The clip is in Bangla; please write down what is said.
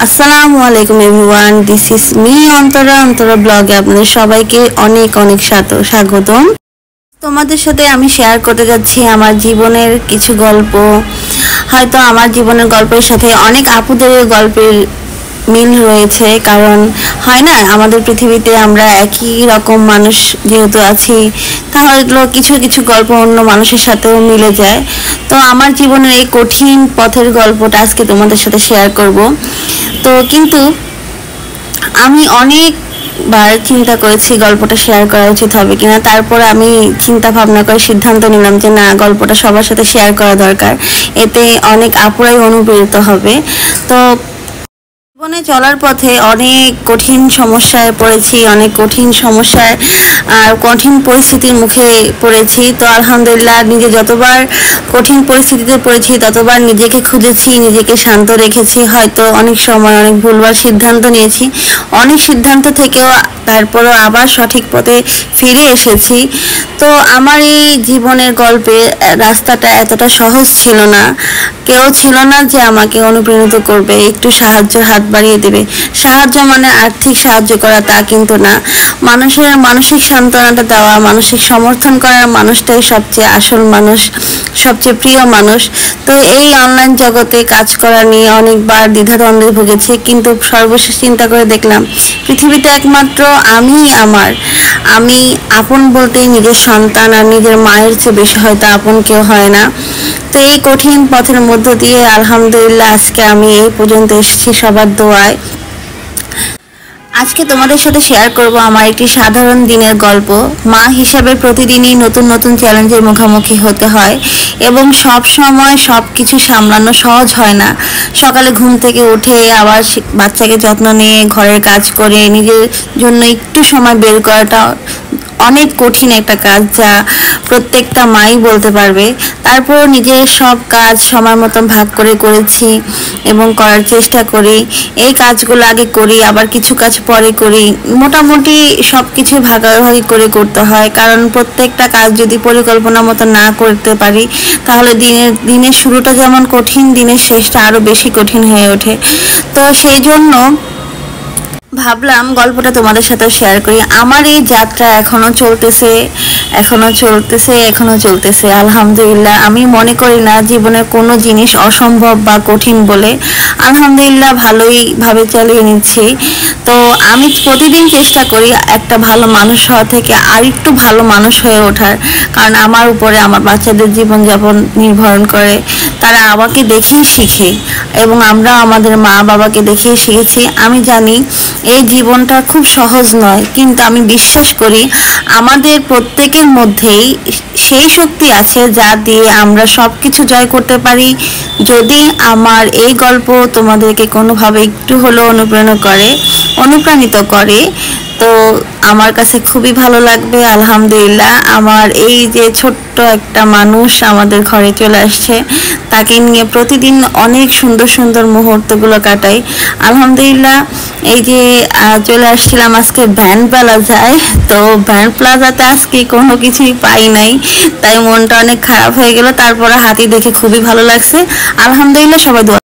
আসসালামু আলাইকুম everyone, this is me Antara Antara ব্লগে আপনাদের সবাইকে অনেক অনেক স্বাগতম। তোমাদের সাথে আমি শেয়ার করতে যাচ্ছি আমার জীবনের কিছু গল্প। হয়তো আমার জীবনের গল্পের সাথে অনেক আপুদের গল্পের মিল রয়েছে, কারণ হয় না আমাদের পৃথিবীতে আমরা একই রকম মানুষ যেহেতু আছি, তাহলে কিছু কিছু গল্প অন্য মানুষের সাথেও মিলে যায়। তো আমার জীবনের এই কঠিন পথের গল্পটা আজকে তোমাদের সাথে শেয়ার করব। তো কিন্তু আমি অনেকবার চিন্তা করেছি গল্পটা শেয়ার করা উচিত হবে কিনা, তারপরে আমি চিন্তা ভাবনা করে সিদ্ধান্ত নিলাম যে না, গল্পটা সবার সাথে শেয়ার করা দরকার, এতে অনেক আপুরাই অনুপ্রেরিত হবে। তো জীবনে চলার পথে অনেক কঠিন সমস্যায় পড়েছি, অনেক কঠিন সমস্যায় আর কঠিন পরিস্থিতির মুখে পড়েছি। তো আলহামদুলিল্লাহ, নিজে যতবার কঠিন পরিস্থিতিতে পড়েছি ততবার নিজেকে খুঁজেছি, নিজেকে শান্ত রেখেছি। হয়তো অনেক সময় অনেক ভুলভাল সিদ্ধান্ত নিয়েছি, অনেক সিদ্ধান্ত থেকেও তারপরও আবার সঠিক পথে ফিরে এসেছি। তো আমার এই জীবনের গল্পে রাস্তাটা এতটা সহজ ছিল না, কেউ ছিল না যে আমাকে অনুপ্রাণিত করবে, একটু সাহায্যের হাত বাড়িয়ে দেবে। সাহায্য মানে আর্থিক সাহায্য করা তা কিন্তু না, মানুষের মানসিক সান্ত্বনাটা দেওয়া, মানসিক সমর্থন করার মানুষটাই সবচেয়ে আসল মানুষ, সবচেয়ে প্রিয় মানুষ। তো এই অনলাইন জগতে কাজ করা নিয়ে অনেকবার দ্বিধাদ্বন্দ্বে ভুগেছি, কিন্তু সর্বশেষ চিন্তা করে দেখলাম পৃথিবীতে একমাত্র আমি আপন বলতেই নিজের সন্তান আর নিজের মায়ের চেয়ে বেশি হয়তো আপন কেউ হয় না। তো এই কঠিন পথের মধ্য দিয়ে আলহামদুলিল্লাহ আজকে আমি এই পর্যন্ত এসেছি সবার দোয়ায়। আজকে তোমাদের সাথে শেয়ার করব আমার একটি সাধারণ দিনের গল্প। মা হিসাবে প্রতিদিনই নতুন নতুন চ্যালেঞ্জের মুখোমুখি হতে হয় এবং সব সময় সব কিছু সামলানো সহজ হয় না। সকালে ঘুম থেকে উঠে আবার বাচ্চাকে যত্ন নিয়ে ঘরের কাজ করে নিজের জন্য একটু সময় বের করাটা অনেক কঠিন একটা কাজ, যা প্রত্যেকটা মাই বলতে পারবে। তারপর নিজের সব কাজ সময় মতন ভাগ করে করেছি এবং করার চেষ্টা করি। এই কাজগুলো আগে করি, আবার কিছু কাজ পরে করি। মোটামুটি সব কিছু ভাগাভাগি করে করতে হয়, কারণ প্রত্যেকটা কাজ যদি পরিকল্পনা মতো না করতে পারি তাহলে দিনের শুরুটা যেমন কঠিন, দিনের শেষটা আরও বেশি কঠিন হয়ে ওঠে। তো সেই জন্য ভাবলাম গল্পটা তোমাদের সাথে শেয়ার করি। আমার এই যাত্রা এখনো চলতেছে আলহামদুলিল্লাহ। আমি মনে করি না জীবনের কোনো জিনিস অসম্ভব বা কঠিন বলে। আলহামদুলিল্লাহ ভালোই ভাবে চালিয়ে নিচ্ছি। তো আমি প্রতিদিন চেষ্টা করি একটা ভালো মানুষ হওয়া থেকে আর একটু ভালো মানুষ হয়ে ওঠার, কারণ আমার উপরে আমার বাচ্চাদের জীবনযাপন নির্ভর করে। তারা আমাকে দেখেই শিখে এবং আমরা আমাদের মা বাবাকে দেখেই শিখেছি। আমি জানি এই জীবনটা খুব সহজ নয়, কিন্তু আমি বিশ্বাস করি আমাদের প্রত্যেকের মধ্যেই সেই শক্তি আছে যা দিয়ে আমরা সব কিছু জয় করতে পারি। যদি আমার এই গল্প তোমাদেরকে কোনোভাবে একটু হলেও অনুপ্রাণিত করে তো আমার কাছে খুবই ভালো লাগবে। আলহামদুলিল্লাহ, আমার এই যে ছোট্ট একটা মানুষ আমাদের ঘরে চলে আসছে, তাকে নিয়ে প্রতিদিন অনেক সুন্দর সুন্দর মুহূর্তগুলো কাটাই। আলহামদুলিল্লাহ, এই যে চলে আসছিলাম আজকে ভ্যান প্লাজায়। তো ভ্যান প্লাজাতে আজকে কোনো কিছুই পাই নাই, তাই মনটা অনেক খারাপ হয়ে গেল। তারপরে হাতি দেখে খুবই ভালো লাগছে। আলহামদুলিল্লাহ, সবাই দোয়া